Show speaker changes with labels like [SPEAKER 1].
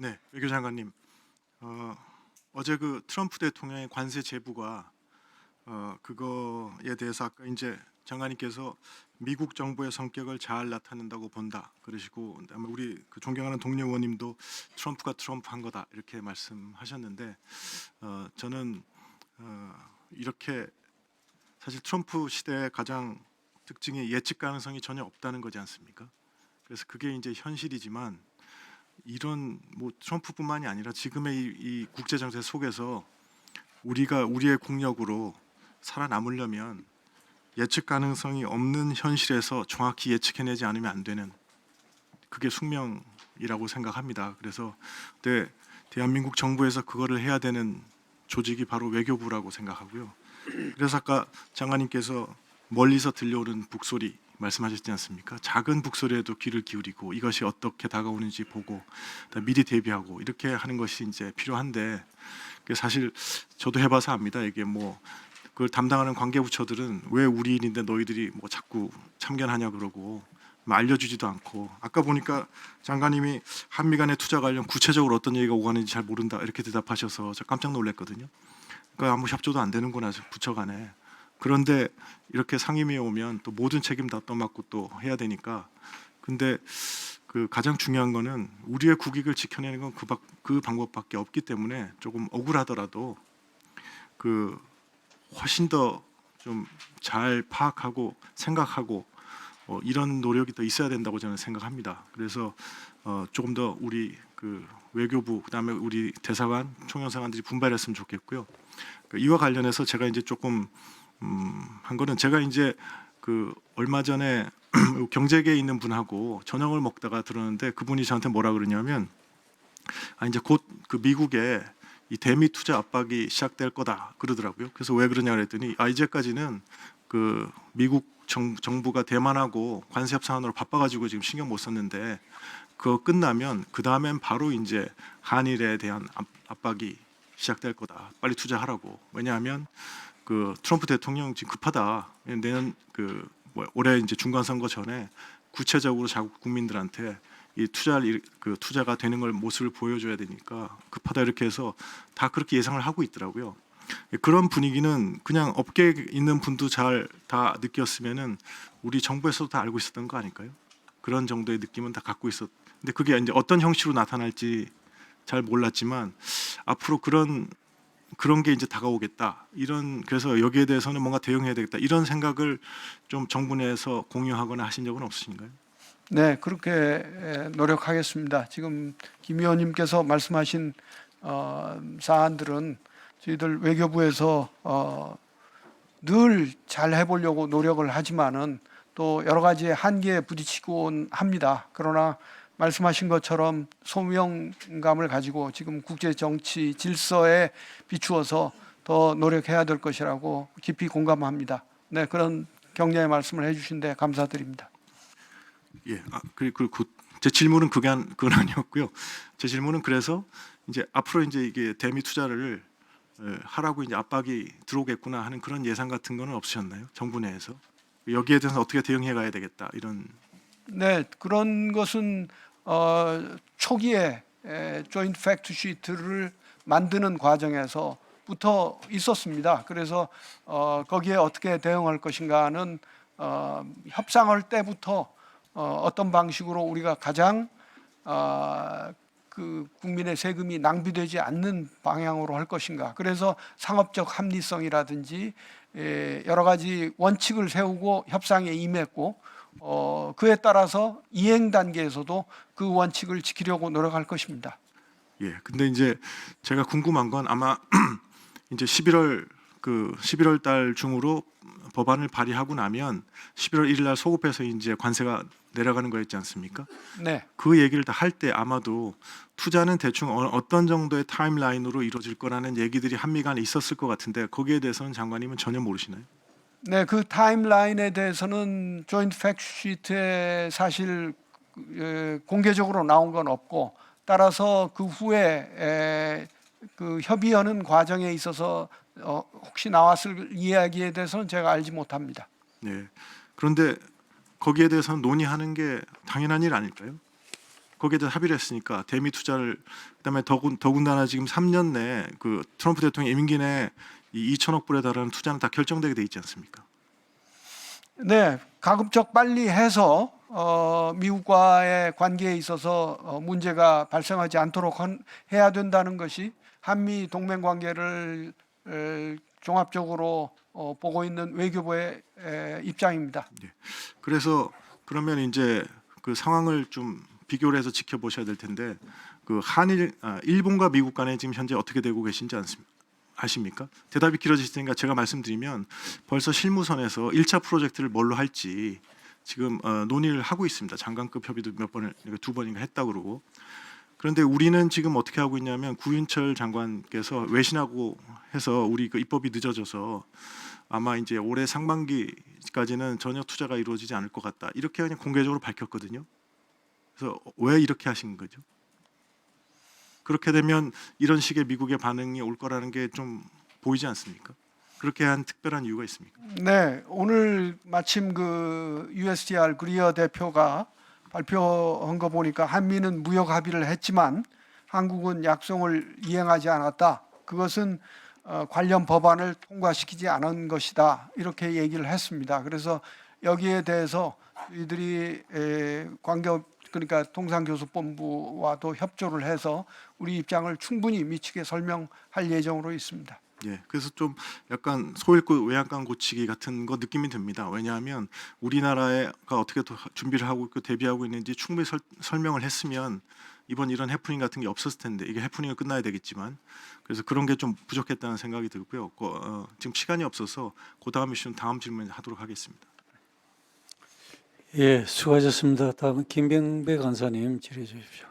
[SPEAKER 1] 네, 외교장관님. 어제 그 트럼프 대통령의 관세 제부가 그거에 대해서 아까 이제 장관님께서 미국 정부의 성격을 잘 나타낸다고 본다 그러시고, 그다음에 우리 그 존경하는 동료 의원님도 트럼프가 트럼프한 거다 이렇게 말씀하셨는데, 저는 이렇게 사실 트럼프 시대의 가장 특징이 예측 가능성이 전혀 없다는 거지 않습니까? 그래서 그게 이제 현실이지만, 이런 뭐 트럼프뿐만이 아니라 지금의 이 국제 정세 속에서 우리가 우리의 국력으로 살아남으려면 예측 가능성이 없는 현실에서 정확히 예측해내지 않으면 안 되는, 그게 숙명이라고 생각합니다. 그래서 대한민국 정부에서 그거를 해야 되는 조직이 바로 외교부라고 생각하고요. 그래서 아까 장관님께서 멀리서 들려오는 북소리 말씀하셨지 않습니까? 작은 북소리에도 귀를 기울이고 이것이 어떻게 다가오는지 보고 미리 대비하고 이렇게 하는 것이 이제 필요한데, 사실 저도 해봐서 압니다. 이게 뭐 그걸 담당하는 관계부처들은 왜 우리 일인데 너희들이 뭐 자꾸 참견하냐 그러고 뭐 알려주지도 않고, 아까 보니까 장관님이 한미 간의 투자 관련 구체적으로 어떤 얘기가 오가는지 잘 모른다 이렇게 대답하셔서 저 깜짝 놀랐거든요. 그러니까 아무 협조도 안 되는구나 부처 간에. 그런데 이렇게 상임위에 오면 또 모든 책임 다 떠맡고 또 해야 되니까. 근데 그 가장 중요한 거는 우리의 국익을 지켜내는 건 그 방법밖에 없기 때문에 조금 억울하더라도 그 훨씬 더 좀 잘 파악하고 생각하고 이런 노력이 더 있어야 된다고 저는 생각합니다. 그래서 조금 더 우리 그 외교부, 그다음에 우리 대사관, 총영사관들이 분발했으면 좋겠고요. 이와 관련해서 제가 이제 조금 한 거는, 제가 이제 그 얼마 전에 경제계에 있는 분하고 저녁을 먹다가 들었는데, 그분이 저한테 뭐라 그러냐면, 이제 곧 그 미국에 이 대미 투자 압박이 시작될 거다 그러더라고요. 그래서 왜 그러냐 그랬더니, 이제까지는 그 미국 정부가 대만하고 관세 협상하느라 바빠가지고 지금 신경 못 썼는데, 그거 끝나면 그 다음엔 바로 이제 한일에 대한 압박이 시작될 거다. 빨리 투자하라고. 왜냐하면 그 트럼프 대통령 지금 급하다. 내년 올해 이제 중간 선거 전에 구체적으로 자국 국민들한테 이 투자가 되는 걸 모습을 보여줘야 되니까 급하다, 이렇게 해서 다 그렇게 예상을 하고 있더라고요. 그런 분위기는 그냥 업계에 있는 분도 잘 다 느꼈으면은 우리 정부에서도 다 알고 있었던 거 아닐까요? 그런 정도의 느낌은 다 갖고 있었. 근데 그게 이제 어떤 형식으로 나타날지 잘 몰랐지만, 앞으로 그런 게 이제 다가오겠다. 그래서 여기에 대해서는 뭔가 대응해야 되겠다. 이런 생각을 좀 정부 내에서 공유하거나 하신 적은 없으신가요?
[SPEAKER 2] 네, 그렇게 노력하겠습니다. 지금 김 의원님께서 말씀하신 사안들은 저희들 외교부에서 늘 잘 해보려고 노력을 하지만은 또 여러 가지 한계에 부딪히곤 합니다. 그러나 말씀하신 것처럼 소명감을 가지고 지금 국제 정치 질서에 비추어서 더 노력해야 될 것이라고 깊이 공감합니다. 네, 그런 격려의 말씀을 해주신데 감사드립니다.
[SPEAKER 1] 예. 제 질문은 그건 아니었고요. 제 질문은, 그래서 이제 앞으로 이제 이게 대미 투자를 하라고 이제 압박이 들어오겠구나 하는 그런 예상 같은 거는 없으셨나요? 정부 내에서 여기에 대해서 어떻게 대응해 가야 되겠다 이런.
[SPEAKER 2] 네, 그런 것은 초기에 조인트 팩트 시트를 만드는 과정에서부터 있었습니다. 그래서 거기에 어떻게 대응할 것인가는 협상할 때부터 어떤 방식으로 우리가 가장 그 국민의 세금이 낭비되지 않는 방향으로 할 것인가. 그래서 상업적 합리성이라든지 여러 가지 원칙을 세우고 협상에 임했고, 그에 따라서 이행 단계에서도 그 원칙을 지키려고 노력할 것입니다.
[SPEAKER 1] 예. 근데 이제 제가 궁금한 건, 아마 이제 11월 달 중으로 법안을 발의하고 나면 11월 1일 날 소급해서 이제 관세가 내려가는 거였지 않습니까?
[SPEAKER 2] 네,
[SPEAKER 1] 그 얘기를 다 할 때 아마도 투자는 대충 어떤 정도의 타임라인으로 이루어질 거라는 얘기들이 한미 간에 있었을 것 같은데, 거기에 대해서는 장관님은 전혀 모르시나요?
[SPEAKER 2] 네, 그 타임라인에 대해서는 조인트 팩트 시트에 사실 공개적으로 나온 건 없고, 따라서 그 후에 그 협의하는 과정에 있어서 혹시 나왔을 이야기에 대해서는 제가 알지 못합니다.
[SPEAKER 1] 네. 그런데 거기에 대해서는 논의하는 게 당연한 일 아닐까요? 거기에 대해서 합의를 했으니까 대미 투자를 그다음에 더군다나 지금 3년 내에 그 트럼프 대통령 임기 내에 이 2천억 불에 달하는 투자는 다 결정되게 돼 있지 않습니까?
[SPEAKER 2] 네, 가급적 빨리 해서 미국과의 관계에 있어서 문제가 발생하지 않도록 해야 된다는 것이 한미 동맹 관계를 종합적으로 보고 있는 외교부의 입장입니다.
[SPEAKER 1] 그래서 그러면 이제 그 상황을 좀 비교를 해서 지켜보셔야 될 텐데 그 일본과 미국 간에 지금 현재 어떻게 되고 계신지 아십니까? 대답이 길어지실 테니까 제가 말씀드리면 벌써 실무선에서 1차 프로젝트를 뭘로 할지 지금 논의를 하고 있습니다. 장관급 협의도 몇 번을 2번인가 했다 그러고. 그런데 우리는 지금 어떻게 하고 있냐면 구윤철 장관께서 외신하고 해서 우리 그 입법이 늦어져서 아마 이제 올해 상반기까지는 전혀 투자가 이루어지지 않을 것 같다. 이렇게 그냥 공개적으로 밝혔거든요. 그래서 왜 이렇게 하신 거죠? 그렇게 되면 이런 식의 미국의 반응이 올 거라는 게 좀 보이지 않습니까? 그렇게 한 특별한 이유가 있습니까?
[SPEAKER 2] 네, 오늘 마침 그 USTR 그리어 대표가 발표한 거 보니까 한미는 무역 합의를 했지만 한국은 약속을 이행하지 않았다. 그것은 관련 법안을 통과시키지 않은 것이다. 이렇게 얘기를 했습니다. 그래서 여기에 대해서 이들이 그러니까 통상교섭본부와도 협조를 해서 우리 입장을 충분히 미치게 설명할 예정으로 있습니다.
[SPEAKER 1] 예, 그래서 좀 약간 소잃고 외양간 고치기 같은 거 느낌이 듭니다. 왜냐하면 우리나라가 어떻게 준비를 하고 있고 대비하고 있는지 충분히 설명을 했으면 이번 이런 해프닝 같은 게 없었을 텐데 이게 해프닝은 끝나야 되겠지만 그래서 그런 게 좀 부족했다는 생각이 들고요. 지금 시간이 없어서 그 다음 이슈는 다음 질문 하도록 하겠습니다.
[SPEAKER 3] 예, 수고하셨습니다. 다음은 김병배 간사님 질의해 주십시오.